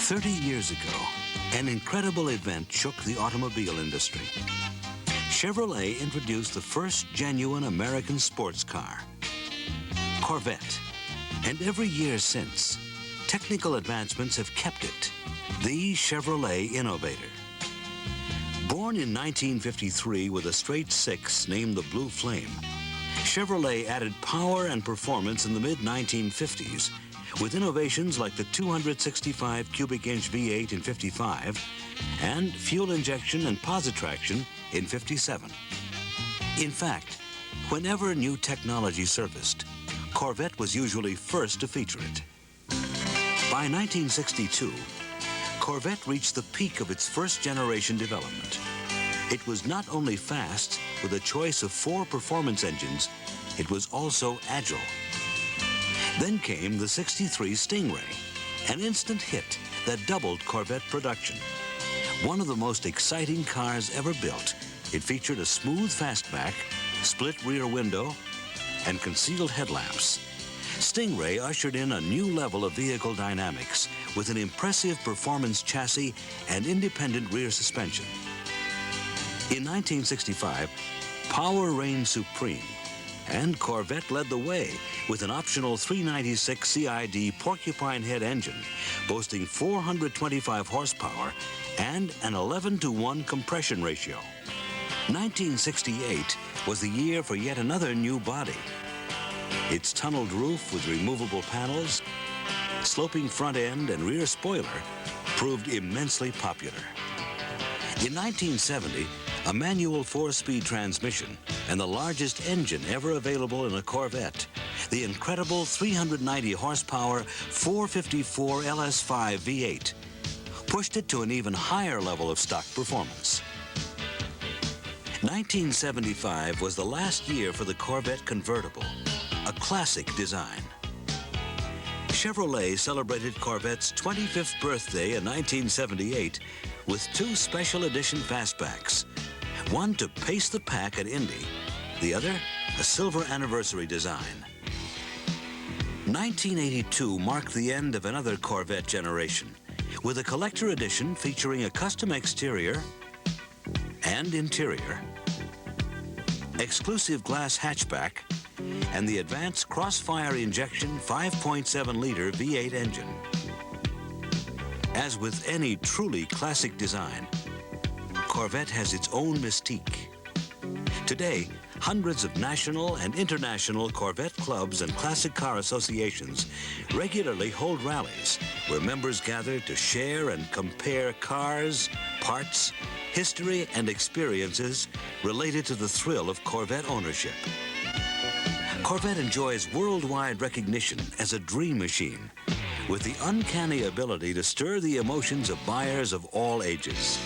30 years ago, an incredible event shook the automobile industry. Chevrolet introduced the first genuine American sports car, Corvette. And every year since, technical advancements have kept it the Chevrolet innovator. Born in 1953 with a straight six named the Blue Flame, Chevrolet added power and performance in the mid-1950s with innovations like the 265 cubic inch V8 in '55 and fuel injection and positraction in '57. In fact, whenever new technology surfaced, Corvette was usually first to feature it. By 1962, Corvette reached the peak of its first-generation development. It was not only fast, with a choice of 4 performance engines, it was also agile. Then came the '63 Stingray, an instant hit that doubled Corvette production. One of the most exciting cars ever built, it featured a smooth fastback, split rear window, and concealed headlamps. Stingray ushered in a new level of vehicle dynamics with an impressive performance chassis and independent rear suspension. In 1965, power reigned supreme, and Corvette led the way with an optional 396 CID Porcupine Head engine, boasting 425 horsepower and an 11-to-1 compression ratio. 1968 was the year for yet another new body. Its tunneled roof with removable panels, sloping front end and rear spoiler proved immensely popular. In 1970, a manual 4-speed transmission and the largest engine ever available in a Corvette, the incredible 390 horsepower 454 LS5 V8, pushed it to an even higher level of stock performance. 1975 was the last year for the Corvette convertible, a classic design. Chevrolet celebrated Corvette's 25th birthday in 1978 with 2 special edition fastbacks, one to pace the pack at Indy, the other a silver anniversary design. 1982 marked the end of another Corvette generation, with a collector edition featuring a custom exterior and interior, exclusive glass hatchback, and the advanced crossfire injection 5.7-liter V8 engine. As with any truly classic design, Corvette has its own mystique. Today, hundreds of national and international Corvette clubs and classic car associations regularly hold rallies where members gather to share and compare cars, parts, history, and experiences related to the thrill of Corvette ownership. Corvette enjoys worldwide recognition as a dream machine, with the uncanny ability to stir the emotions of buyers of all ages.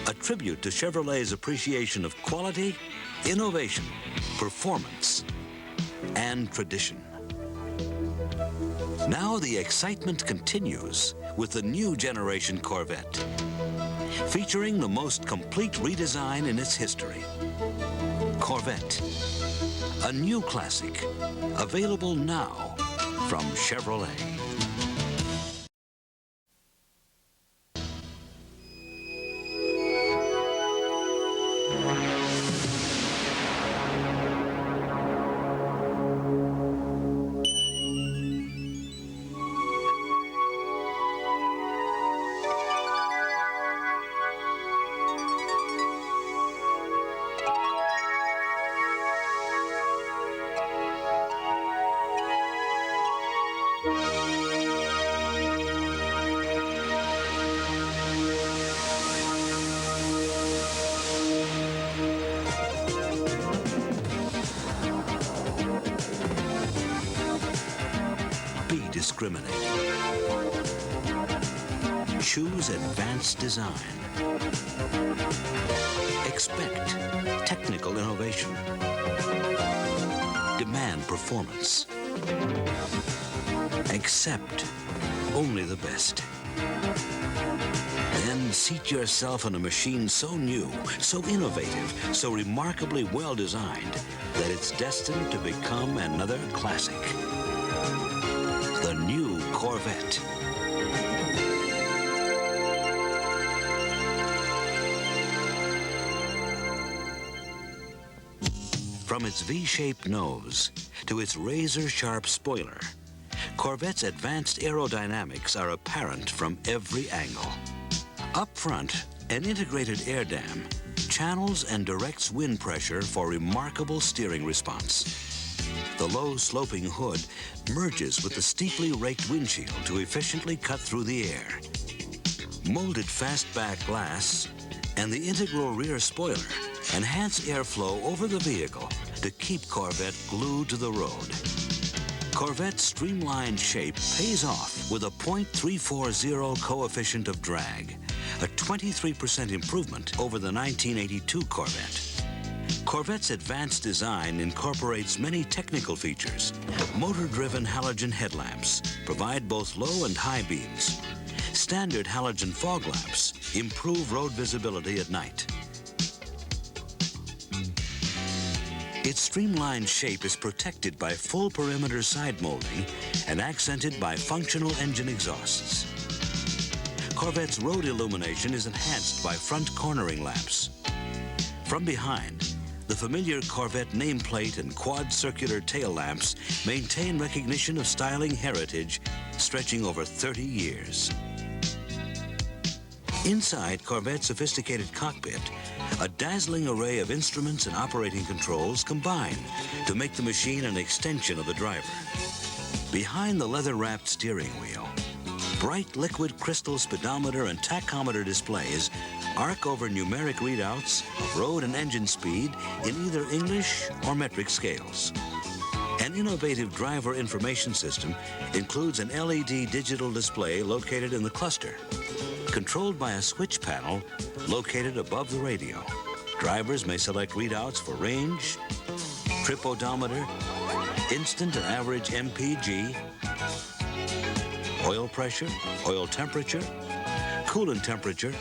A tribute to Chevrolet's appreciation of quality, innovation, performance, and tradition. Now the excitement continues with the new generation Corvette, featuring the most complete redesign in its history. Corvette, a new classic, available now from Chevrolet. Discriminating. Choose advanced design. Expect technical innovation. Demand performance. Accept only the best. Then seat yourself in a machine so new, so innovative, so remarkably well designed that it's destined to become another classic. The new Corvette. From its V-shaped nose to its razor-sharp spoiler, Corvette's advanced aerodynamics are apparent from every angle. Up front, an integrated air dam channels and directs wind pressure for remarkable steering response. The low sloping hood merges with the steeply raked windshield to efficiently cut through the air. Molded fastback glass and the integral rear spoiler enhance airflow over the vehicle to keep Corvette glued to the road. Corvette's streamlined shape pays off with a .340 coefficient of drag, a 23% improvement over the 1982 Corvette. Corvette's advanced design incorporates many technical features. Motor-driven halogen headlamps provide both low and high beams. Standard halogen fog lamps improve road visibility at night. Its streamlined shape is protected by full perimeter side molding and accented by functional engine exhausts. Corvette's road illumination is enhanced by front cornering lamps. From behind, the familiar Corvette nameplate and quad circular tail lamps maintain recognition of styling heritage stretching over 30 years. Inside Corvette's sophisticated cockpit, a dazzling array of instruments and operating controls combine to make the machine an extension of the driver. Behind the leather-wrapped steering wheel, bright liquid crystal speedometer and tachometer displays arc over numeric readouts of road and engine speed in either English or metric scales. An innovative driver information system includes an LED digital display located in the cluster, controlled by a switch panel located above the radio. Drivers may select readouts for range, trip odometer, instant and average MPG, oil pressure, oil temperature, coolant temperature,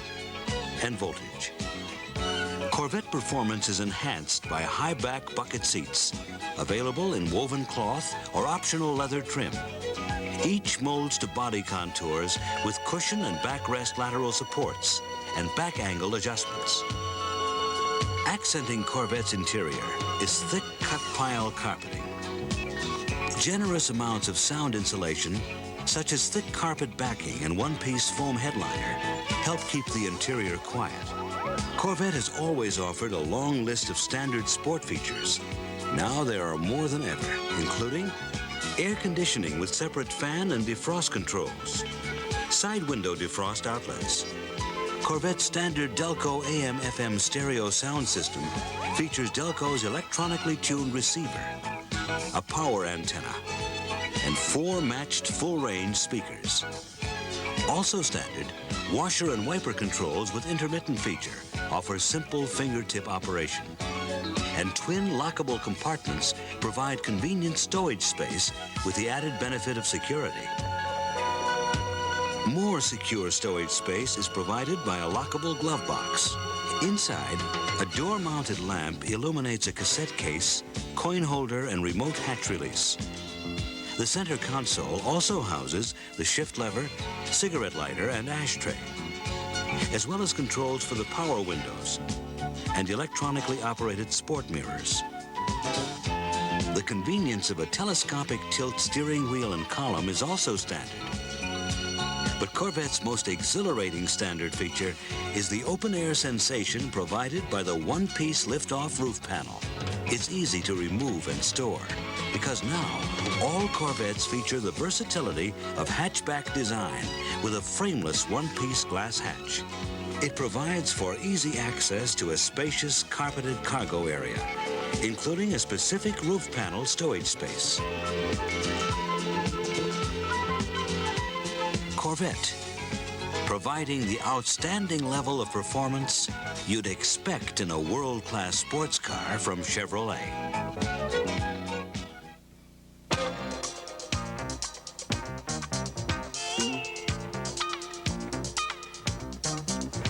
and voltage. Corvette performance is enhanced by high-back bucket seats, available in woven cloth or optional leather trim. Each molds to body contours with cushion and backrest lateral supports and back angle adjustments. Accenting Corvette's interior is thick cut pile carpeting. Generous amounts of sound insulation, such as thick carpet backing and one-piece foam headliner, help keep the interior quiet. Corvette has always offered a long list of standard sport features. Now there are more than ever, including air conditioning with separate fan and defrost controls, side window defrost outlets. Corvette's standard Delco AM/FM stereo sound system features Delco's electronically tuned receiver, a power antenna, and 4 matched full-range speakers. Also standard, washer and wiper controls with intermittent feature offer simple fingertip operation. And twin lockable compartments provide convenient stowage space with the added benefit of security. More secure stowage space is provided by a lockable glove box. Inside, a door-mounted lamp illuminates a cassette case, coin holder, and remote hatch release. The center console also houses the shift lever, cigarette lighter, and ashtray, as well as controls for the power windows and electronically operated sport mirrors. The convenience of a telescopic tilt steering wheel and column is also standard. But Corvette's most exhilarating standard feature is the open-air sensation provided by the one-piece lift-off roof panel. It's easy to remove and store, because now all Corvettes feature the versatility of hatchback design with a frameless one-piece glass hatch. It provides for easy access to a spacious carpeted cargo area, including a specific roof panel stowage space. Corvette, providing the outstanding level of performance you'd expect in a world-class sports car from Chevrolet.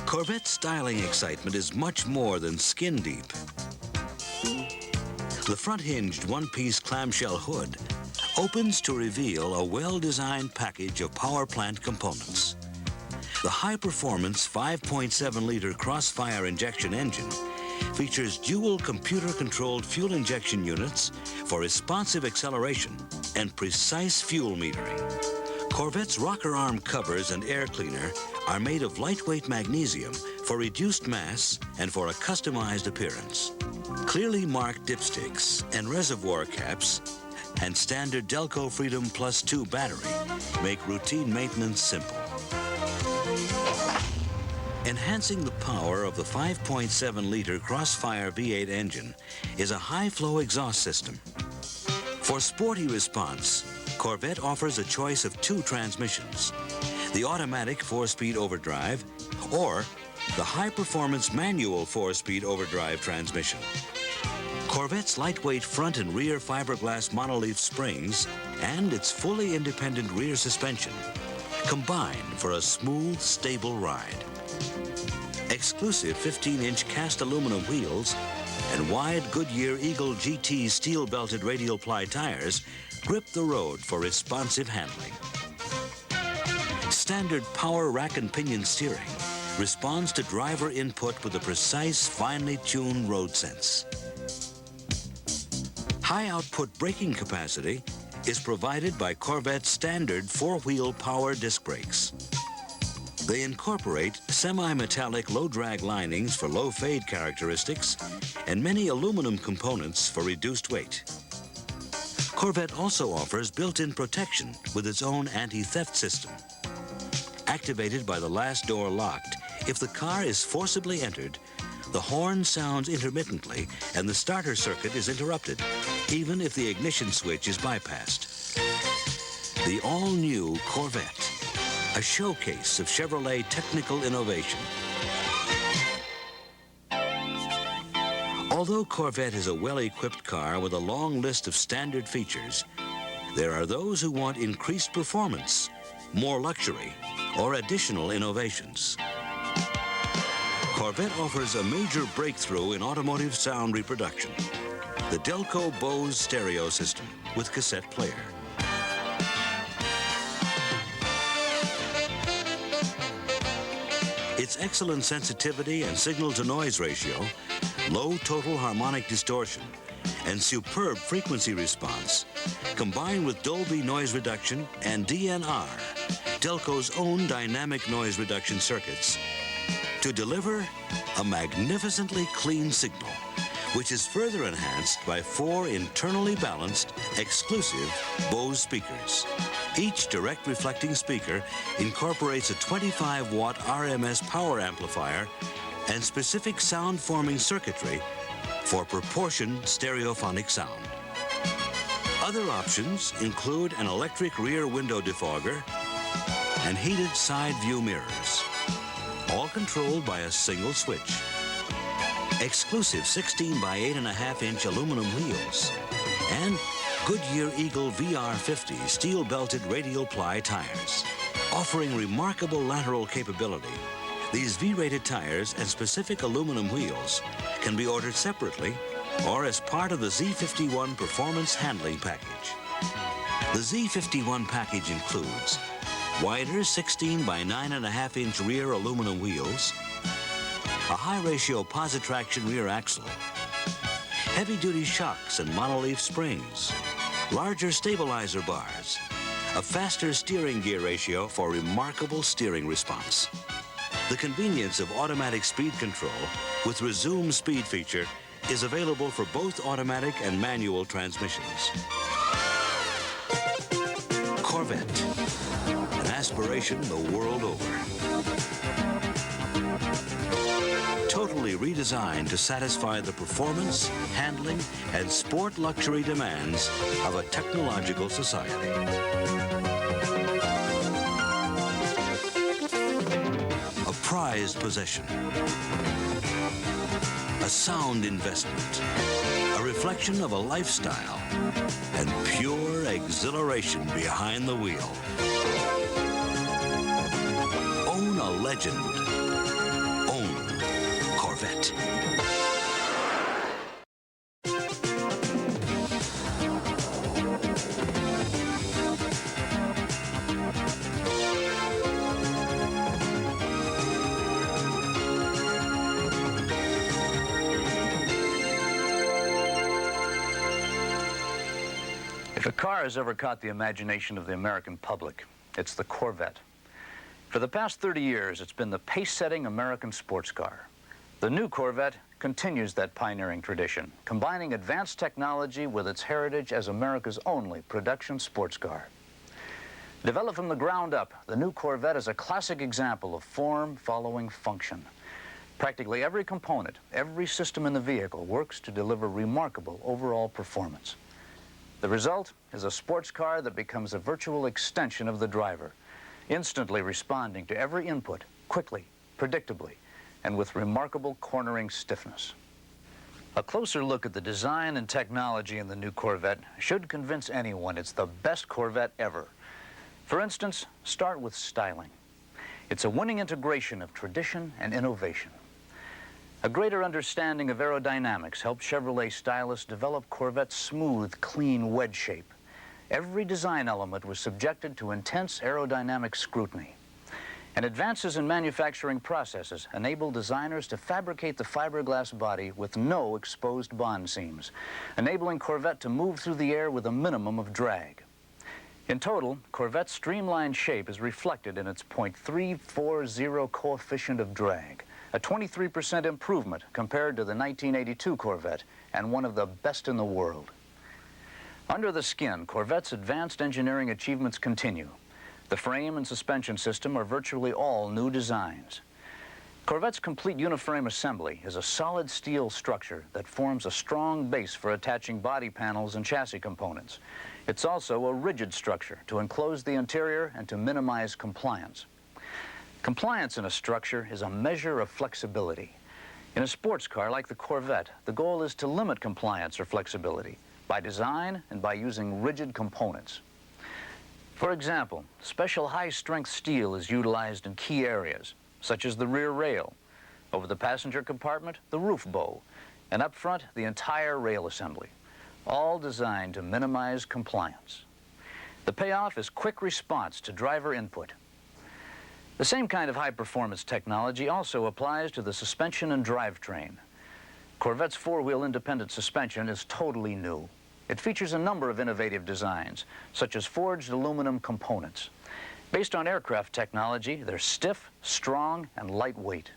Corvette's styling excitement is much more than skin deep. The front-hinged one-piece clamshell hood opens to reveal a well-designed package of power plant components. The high-performance 5.7-liter Crossfire injection engine features dual computer-controlled fuel injection units for responsive acceleration and precise fuel metering. Corvette's rocker arm covers and air cleaner are made of lightweight magnesium for reduced mass and for a customized appearance. Clearly marked dipsticks and reservoir caps and standard Delco Freedom Plus 2 battery make routine maintenance simple. Enhancing the power of the 5.7-liter Crossfire V8 engine is a high-flow exhaust system. For sporty response, Corvette offers a choice of 2 transmissions, the automatic 4-speed overdrive or the high-performance manual 4-speed overdrive transmission. Corvette's lightweight front and rear fiberglass monolith springs and its fully independent rear suspension combine for a smooth, stable ride. Exclusive 15-inch cast aluminum wheels and wide Goodyear Eagle GT steel-belted radial ply tires grip the road for responsive handling. Standard power rack and pinion steering responds to driver input with a precise, finely tuned road sense. High-output braking capacity is provided by Corvette's standard 4-wheel power disc brakes. They incorporate semi-metallic low-drag linings for low-fade characteristics and many aluminum components for reduced weight. Corvette also offers built-in protection with its own anti-theft system. Activated by the last door locked, if the car is forcibly entered, the horn sounds intermittently and the starter circuit is interrupted, even if the ignition switch is bypassed. The all-new Corvette, a showcase of Chevrolet technical innovation. Although Corvette is a well-equipped car with a long list of standard features, there are those who want increased performance, more luxury, or additional innovations. Corvette offers a major breakthrough in automotive sound reproduction, the Delco Bose stereo system with cassette player. Its excellent sensitivity and signal-to-noise ratio, low total harmonic distortion, and superb frequency response, combined with Dolby noise reduction and DNR, Delco's own dynamic noise reduction circuits, to deliver a magnificently clean signal, which is further enhanced by 4 internally balanced, exclusive Bose speakers. Each direct reflecting speaker incorporates a 25-watt RMS power amplifier and specific sound-forming circuitry for proportioned stereophonic sound. Other options include an electric rear window defogger and heated side view mirrors, all controlled by a single switch. Exclusive 16 by 8.5-inch aluminum wheels and Goodyear Eagle VR50 steel-belted radial ply tires. Offering remarkable lateral capability, these V-rated tires and specific aluminum wheels can be ordered separately or as part of the Z51 Performance Handling Package. The Z51 package includes wider 16 by 9.5-inch rear aluminum wheels, a high-ratio positraction rear axle, heavy-duty shocks and monolith springs, larger stabilizer bars, a faster steering gear ratio for remarkable steering response. The convenience of automatic speed control with resume speed feature is available for both automatic and manual transmissions. Corvette, an aspiration the world over. Totally redesigned to satisfy the performance, handling, and sport luxury demands of a technological society. A prized possession. A sound investment. A reflection of a lifestyle and pure exhilaration behind the wheel. Own a legend. Own Corvette. If a car has ever caught the imagination of the American public, it's the Corvette. For the past 30 years, it's been the pace-setting American sports car. The new Corvette continues that pioneering tradition, combining advanced technology with its heritage as America's only production sports car. Developed from the ground up, the new Corvette is a classic example of form following function. Practically every component, every system in the vehicle works to deliver remarkable overall performance. The result is a sports car that becomes a virtual extension of the driver, instantly responding to every input quickly, predictably, and with remarkable cornering stiffness. A closer look at the design and technology in the new Corvette should convince anyone it's the best Corvette ever. For instance, start with styling. It's a winning integration of tradition and innovation. A greater understanding of aerodynamics helped Chevrolet stylists develop Corvette's smooth, clean wedge shape. Every design element was subjected to intense aerodynamic scrutiny. And advances in manufacturing processes enabled designers to fabricate the fiberglass body with no exposed bond seams, enabling Corvette to move through the air with a minimum of drag. In total, Corvette's streamlined shape is reflected in its .340 coefficient of drag, a 23% improvement compared to the 1982 Corvette, and one of the best in the world. Under the skin, Corvette's advanced engineering achievements continue. The frame and suspension system are virtually all new designs. Corvette's complete uniframe assembly is a solid steel structure that forms a strong base for attaching body panels and chassis components. It's also a rigid structure to enclose the interior and to minimize compliance. Compliance in a structure is a measure of flexibility. In a sports car like the Corvette, the goal is to limit compliance or flexibility by design and by using rigid components. For example, special high-strength steel is utilized in key areas, such as the rear rail, over the passenger compartment, the roof bow, and up front, the entire rail assembly, all designed to minimize compliance. The payoff is quick response to driver input. The same kind of high-performance technology also applies to the suspension and drivetrain. Corvette's four-wheel independent suspension is totally new. It features a number of innovative designs, such as forged aluminum components. Based on aircraft technology, they're stiff, strong, and lightweight.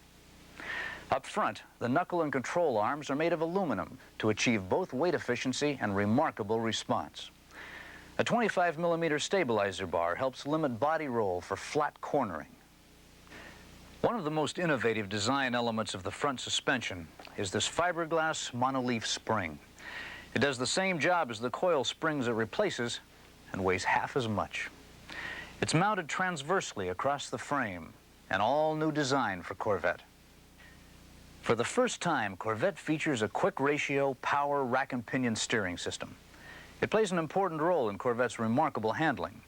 Up front, the knuckle and control arms are made of aluminum to achieve both weight efficiency and remarkable response. A 25mm stabilizer bar helps limit body roll for flat cornering. One of the most innovative design elements of the front suspension is this fiberglass monoleaf spring. It does the same job as the coil springs it replaces and weighs half as much. It's mounted transversely across the frame, an all-new design for Corvette. For the first time, Corvette features a quick ratio power rack and pinion steering system. It plays an important role in Corvette's remarkable handling.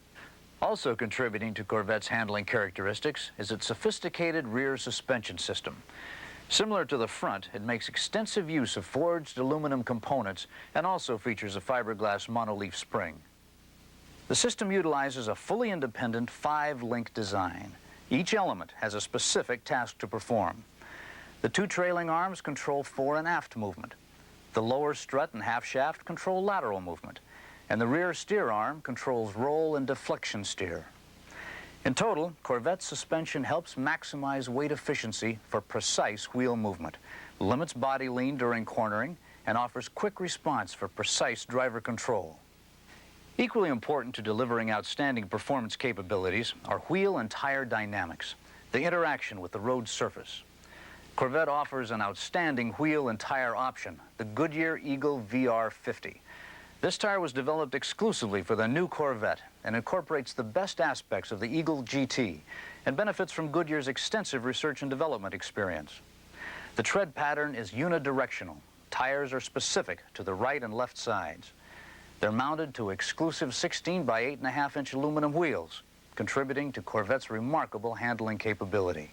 Also contributing to Corvette's handling characteristics is its sophisticated rear suspension system. Similar to the front, it makes extensive use of forged aluminum components and also features a fiberglass monoleaf spring. The system utilizes a fully independent 5-link design. Each element has a specific task to perform. The two trailing arms control fore and aft movement. The lower strut and half shaft control lateral movement, and the rear steer arm controls roll and deflection steer. In total, Corvette's suspension helps maximize weight efficiency for precise wheel movement, limits body lean during cornering, and offers quick response for precise driver control. Equally important to delivering outstanding performance capabilities are wheel and tire dynamics, the interaction with the road surface. Corvette offers an outstanding wheel and tire option, the Goodyear Eagle VR50. This tire was developed exclusively for the new Corvette and incorporates the best aspects of the Eagle GT and benefits from Goodyear's extensive research and development experience. The tread pattern is unidirectional. Tires are specific to the right and left sides. They're mounted to exclusive 16 by 8.5-inch aluminum wheels, contributing to Corvette's remarkable handling capability.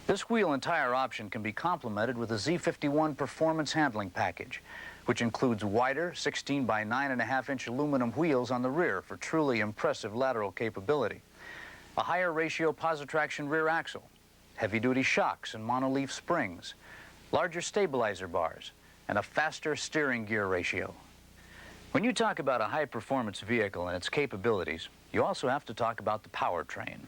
This wheel and tire option can be complemented with a Z51 performance handling package, which includes wider 16 by 9.5-inch aluminum wheels on the rear for truly impressive lateral capability, a higher ratio positraction rear axle, heavy-duty shocks and monoleaf springs, larger stabilizer bars, and a faster steering gear ratio. When you talk about a high-performance vehicle and its capabilities, you also have to talk about the powertrain,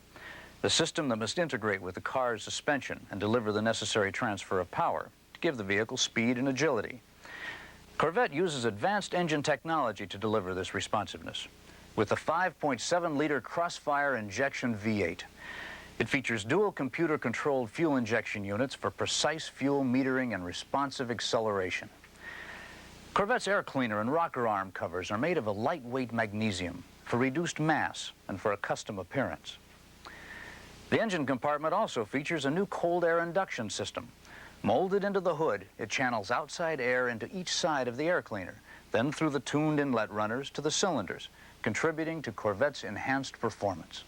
the system that must integrate with the car's suspension and deliver the necessary transfer of power to give the vehicle speed and agility. Corvette uses advanced engine technology to deliver this responsiveness with the 5.7-liter Crossfire injection V8. It features dual computer-controlled fuel injection units for precise fuel metering and responsive acceleration. Corvette's air cleaner and rocker arm covers are made of a lightweight magnesium for reduced mass and for a custom appearance. The engine compartment also features a new cold air induction system. Molded into the hood, it channels outside air into each side of the air cleaner, then through the tuned inlet runners to the cylinders, contributing to Corvette's enhanced performance.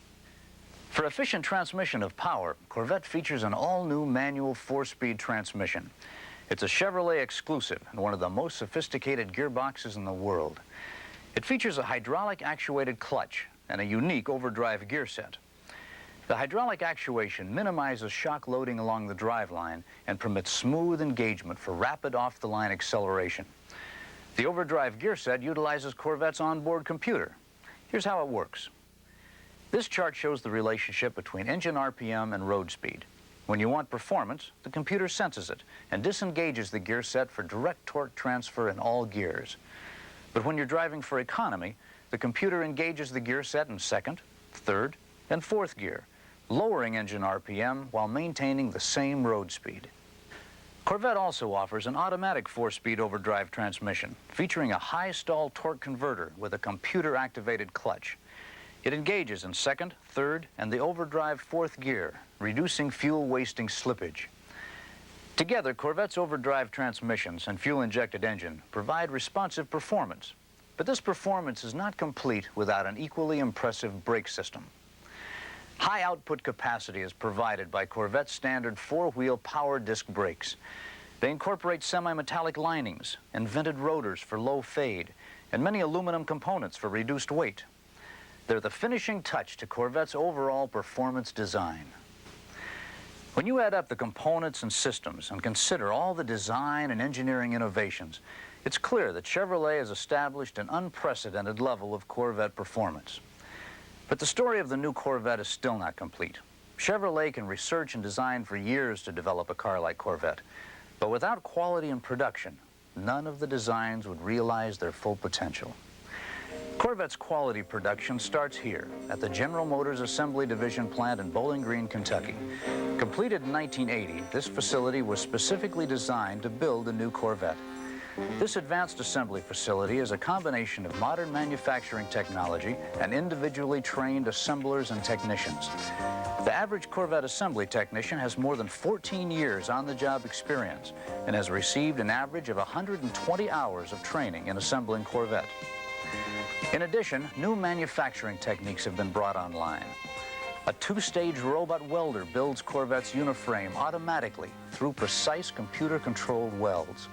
For efficient transmission of power, Corvette features an all-new manual 4-speed transmission. It's a Chevrolet exclusive and one of the most sophisticated gearboxes in the world. It features a hydraulic actuated clutch and a unique overdrive gear set. The hydraulic actuation minimizes shock loading along the driveline and permits smooth engagement for rapid off-the-line acceleration. The overdrive gear set utilizes Corvette's onboard computer. Here's how it works. This chart shows the relationship between engine RPM and road speed. When you want performance, the computer senses it and disengages the gear set for direct torque transfer in all gears. But when you're driving for economy, the computer engages the gear set in second, third, and fourth gear, lowering engine RPM while maintaining the same road speed. Corvette also offers an automatic 4-speed overdrive transmission featuring a high-stall torque converter with a computer-activated clutch. It engages in second, third, and the overdrive fourth gear, reducing fuel-wasting slippage. Together, Corvette's overdrive transmissions and fuel-injected engine provide responsive performance. But this performance is not complete without an equally impressive brake system. High output capacity is provided by Corvette's standard 4-wheel power disc brakes. They incorporate semi-metallic linings and vented rotors for low fade and many aluminum components for reduced weight. They're the finishing touch to Corvette's overall performance design. When you add up the components and systems and consider all the design and engineering innovations, it's clear that Chevrolet has established an unprecedented level of Corvette performance. But the story of the new Corvette is still not complete. Chevrolet can research and design for years to develop a car like Corvette, but without quality and production, none of the designs would realize their full potential. Corvette's quality production starts here at the General Motors Assembly Division plant in Bowling Green, Kentucky. Completed in 1980, this facility was specifically designed to build a new Corvette. This advanced assembly facility is a combination of modern manufacturing technology and individually trained assemblers and technicians. The average Corvette assembly technician has more than 14 years on-the-job experience and has received an average of 120 hours of training in assembling Corvette. In addition, new manufacturing techniques have been brought online. A 2-stage robot welder builds Corvette's uniframe automatically through precise computer-controlled welds.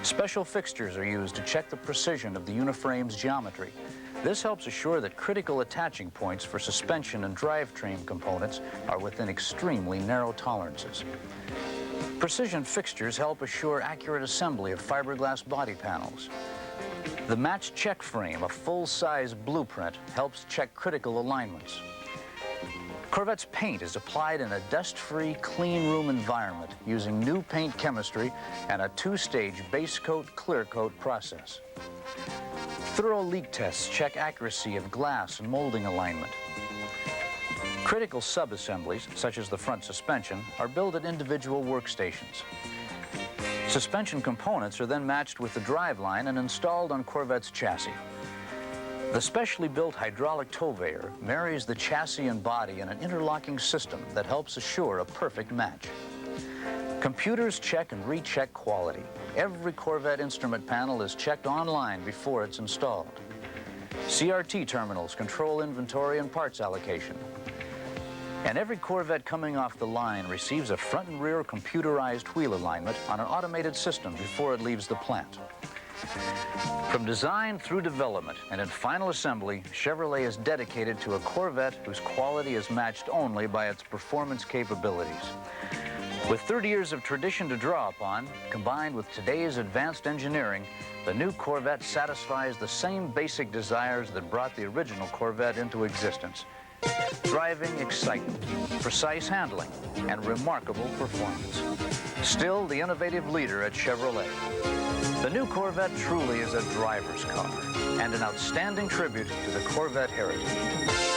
Special fixtures are used to check the precision of the uniframe's geometry. This helps assure that critical attaching points for suspension and drivetrain components are within extremely narrow tolerances. Precision fixtures help assure accurate assembly of fiberglass body panels. The match check frame, a full-size blueprint, helps check critical alignments. Corvette's paint is applied in a dust-free, clean room environment using new paint chemistry and a 2-stage base coat, clear coat process. Thorough leak tests check accuracy of glass and molding alignment. Critical sub-assemblies, such as the front suspension, are built at individual workstations. Suspension components are then matched with the driveline and installed on Corvette's chassis. The specially built hydraulic tow-veyor marries the chassis and body in an interlocking system that helps assure a perfect match. Computers check and recheck quality. Every Corvette instrument panel is checked online before it's installed. CRT terminals control inventory and parts allocation. And every Corvette coming off the line receives a front and rear computerized wheel alignment on an automated system before it leaves the plant. From design through development and in final assembly, Chevrolet is dedicated to a Corvette whose quality is matched only by its performance capabilities. With 30 years of tradition to draw upon, combined with today's advanced engineering, the new Corvette satisfies the same basic desires that brought the original Corvette into existence. Driving excitement, precise handling, and remarkable performance. Still the innovative leader at Chevrolet. The new Corvette truly is a driver's car and an outstanding tribute to the Corvette heritage.